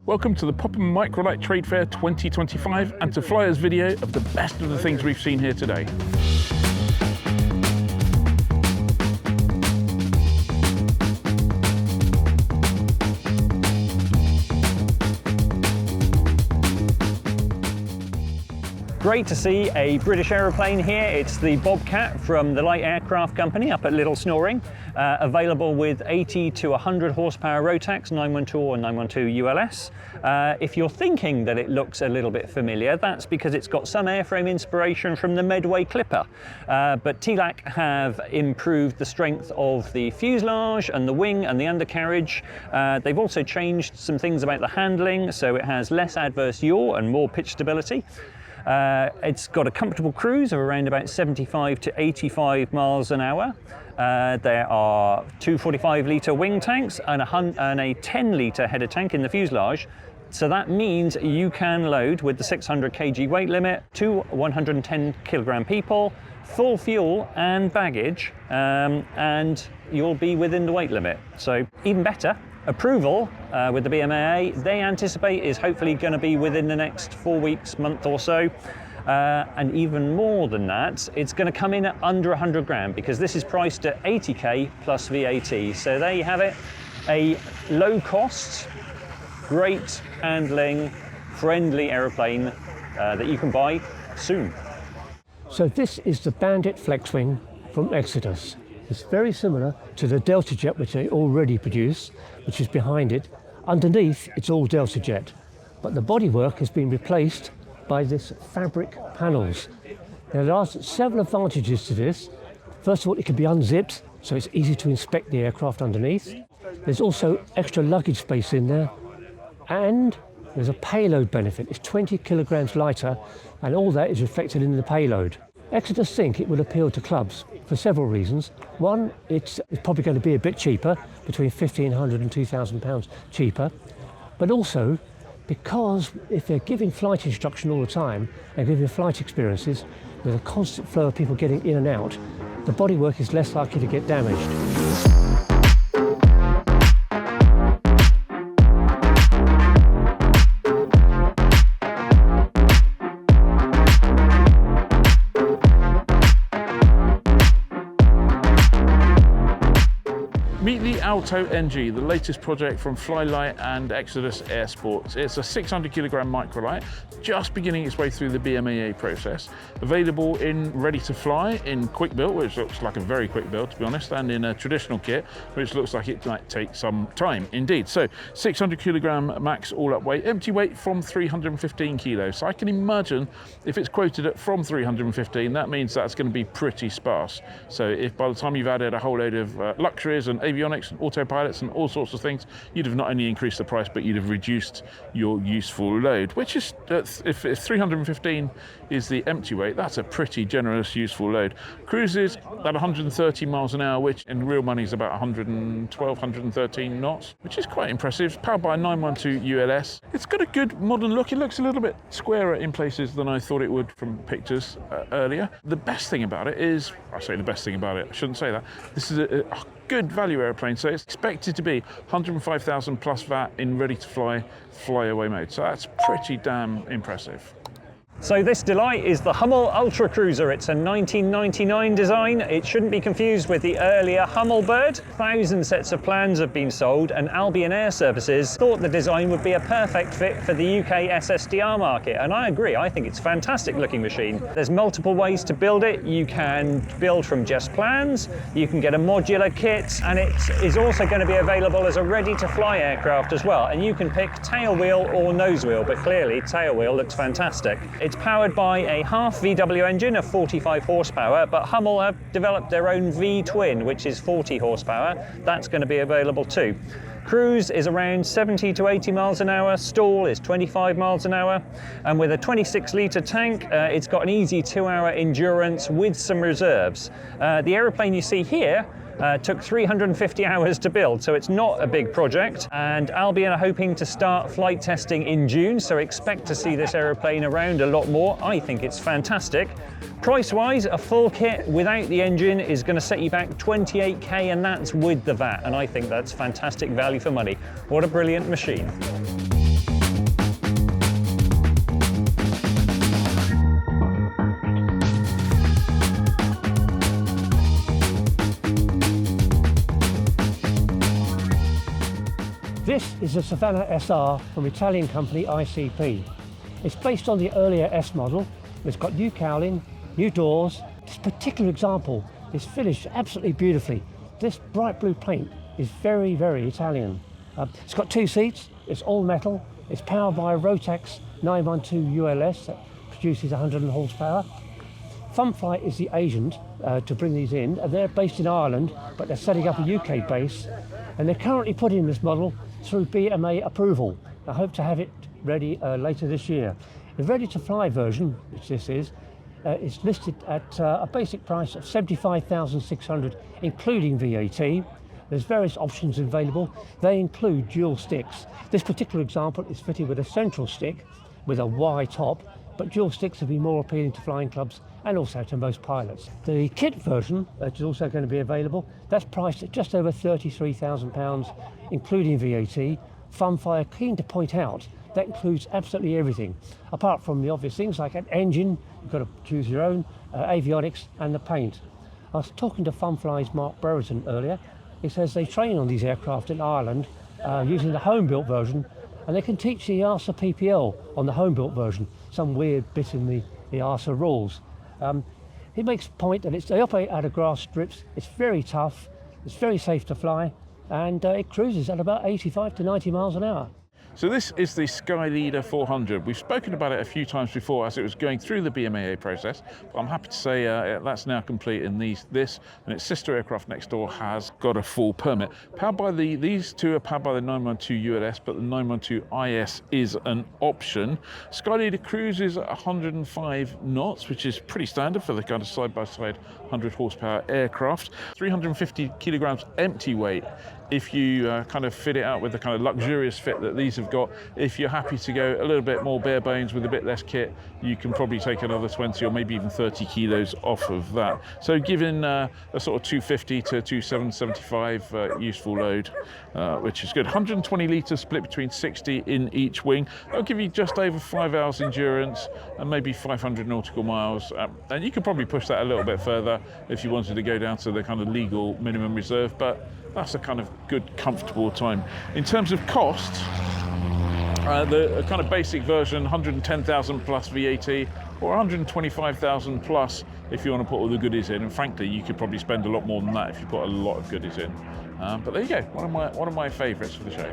Welcome to the Popham Microlight Trade Fair 2025 and to Flyers video of the best of the things we've seen here today. Great to see a British aeroplane here. It's the Bobcat from the Light Aircraft Company up at Little Snoring, available with 80 to 100 horsepower Rotax 912 or 912 ULS. If you're thinking that it looks a little bit familiar, that's because it's got some airframe inspiration from the Medway Clipper. But TAC have improved the strength of the fuselage and the wing and the undercarriage. They've also changed some things about the handling, so it has less adverse yaw and more pitch stability. It's got a comfortable cruise of around about 75 to 85 miles an hour. There are two 45-litre wing tanks and a 10-litre header tank in the fuselage. So that means you can load with the 600 kg weight limit to 110 kilogram people, full fuel and baggage, and you'll be within the weight limit. So even better. Approval with the BMAA, they anticipate is hopefully going to be within the next 4 weeks, month or so. And even more than that, it's going to come in at under 100 grand because this is priced at 80k plus VAT. So there you have it, a low cost, great handling, friendly aeroplane that you can buy soon. So this is the Bandit Flexwing from Exodus. It's very similar to the Delta Jet which they already produce, which is behind it. Underneath, it's all Delta Jet, but the bodywork has been replaced by this fabric panels. Now, there are several advantages to this. First of all, it can be unzipped, so it's easy to inspect the aircraft underneath. There's also extra luggage space in there, and there's a payload benefit. It's 20 kilograms lighter, and all that is reflected in the payload. Exodus think it will appeal to clubs for several reasons. One, it's probably going to be a bit cheaper, between £1,500 and £2,000 cheaper, but also because if they're giving flight instruction all the time and giving flight experiences with a constant flow of people getting in and out, the bodywork is less likely to get damaged. Meet the Alto NG, the latest project from Flylight and Exodus Air Sports. It's a 600 kilogram microlight, just beginning its way through the BMAA process. Available in ready to fly, in quick build, which looks like a very quick build to be honest, and in a traditional kit, which looks like it might take some time indeed. So 600 kilogram max all up weight, empty weight from 315 kilos. So I can imagine if it's quoted at from 315, that means that's going to be pretty sparse. So if by the time you've added a whole load of luxuries and avionics and autopilots and all sorts of things, you'd have not only increased the price, but you'd have reduced your useful load, which is, if 315 is the empty weight, that's a pretty generous useful load. Cruises at 130 miles an hour, which in real money is about 112, 113 knots, which is quite impressive. Powered by a 912 ULS. It's got a good modern look. It looks a little bit squarer in places than I thought it would from pictures earlier. The best thing about it is, I say the best thing about it, I shouldn't say that, this is a good value airplane, so it's expected to be 105,000 plus VAT in ready to fly, fly-away mode. So that's pretty damn impressive. So this delight is the Hummel Ultra Cruiser. It's a 1999 design. It shouldn't be confused with the earlier Hummel Bird. 1,000 sets of plans have been sold, and Albion Air Services thought the design would be a perfect fit for the UK SSDR market. And I agree, I think it's a fantastic looking machine. There's multiple ways to build it. You can build from just plans, you can get a modular kit, and it is also going to be available as a ready to fly aircraft as well. And you can pick tail wheel or nose wheel, but clearly tail wheel looks fantastic. It's powered by a half VW engine of 45 horsepower, but Hummel have developed their own V-twin, which is 40 horsepower. That's going to be available too. Cruise is around 70 to 80 miles an hour, stall is 25 miles an hour, and with a 26-litre tank, it's got an easy 2-hour endurance with some reserves. The aeroplane you see here took 350 hours to build, so it's not a big project, and Albion are hoping to start flight testing in June, so expect to see this aeroplane around a lot more. I think it's fantastic. Price-wise, a full kit without the engine is going to set you back 28k, and that's with the VAT, and I think that's fantastic value for money. What a brilliant machine. This is a Savannah SR from Italian company ICP. It's based on the earlier S model. It's got new cowling, new doors. This particular example is finished absolutely beautifully. This bright blue paint is very, very Italian. It's got 2 seats, it's all metal, it's powered by a Rotax 912 ULS that produces 100 horsepower. Funfly is the agent to bring these in, and they're based in Ireland, but they're setting up a UK base, and they're currently putting this model through BMAA approval. I hope to have it ready later this year. The ready-to-fly version, which this is listed at a basic price of $75,600, including VAT. There's various options available. They include dual sticks. This particular example is fitted with a central stick with a Y top, but dual sticks will be more appealing to flying clubs and also to most pilots. The kit version, which is also going to be available, that's priced at just over £33,000, including VAT. Funfly are keen to point out that includes absolutely everything, apart from the obvious things like an engine, you've got to choose your own, avionics and the paint. I was talking to Funfly's Mark Brereton earlier. He says they train on these aircraft in Ireland using the home-built version, and they can teach the ARSA PPL on the home-built version, some weird bit in the ARSA rules. He makes a point that they operate out of grass strips, it's very tough, it's very safe to fly, and it cruises at about 85 to 90 miles an hour. So this is the Skyleader 400. We've spoken about it a few times before as it was going through the BMAA process, but I'm happy to say that's now complete, and this and its sister aircraft next door has got a full permit. Powered by these two are powered by the 912 ULS, but the 912 IS is an option. Skyleader cruises at 105 knots, which is pretty standard for the kind of side-by-side 100 horsepower aircraft. 350 kilograms empty weight if you kind of fit it out with the kind of luxurious fit that these have got. If you're happy to go a little bit more bare bones with a bit less kit, you can probably take another 20 or maybe even 30 kilos off of that. So given a sort of 250 to 275 useful load, which is good. 120 litres split between 60 in each wing. That'll give you just over 5 hours endurance and maybe 500 nautical miles. And you could probably push that a little bit further if you wanted to go down to the kind of legal minimum reserve, but that's a kind of good, comfortable time. In terms of cost, the kind of basic version, 110,000 plus VAT, or 125,000 plus if you want to put all the goodies in. And frankly, you could probably spend a lot more than that if you put a lot of goodies in. But there you go, one of my favourites for the show.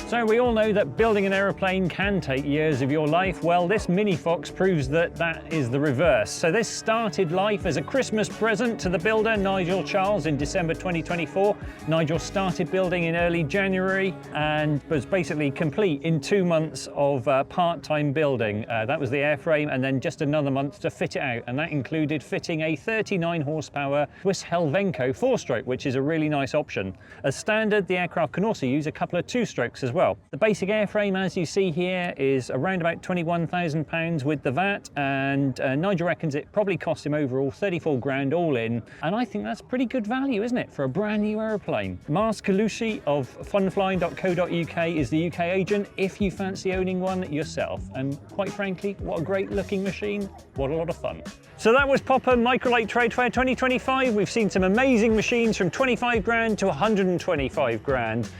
So we all know that building an aeroplane can take years of your life. Well, this Mini Fox proves that that is the reverse. So this started life as a Christmas present to the builder, Nigel Charles, in December 2024. Nigel started building in early January and was basically complete in 2 months of part-time building. That was the airframe, and then just another month to fit it out. And that included fitting a 39 horsepower Swiss Helvenco 4-stroke, which is a really nice option. As standard, the aircraft can also use a couple of 2-strokes as well. The basic airframe, as you see here, is around about £21,000 with the VAT, and Nigel reckons it probably cost him overall 34 grand all in, and I think that's pretty good value, isn't it, for a brand new aeroplane. Mars Calucci of funflying.co.uk is the UK agent if you fancy owning one yourself, and quite frankly, what a great looking machine, what a lot of fun. So that was Popham Microlight Trade Fair 2025. We've seen some amazing machines from 25 grand to 125 grand.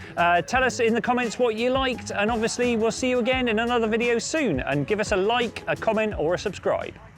Tell us in the comments what you liked, and obviously we'll see you again in another video soon, and give us a like, a comment or a subscribe.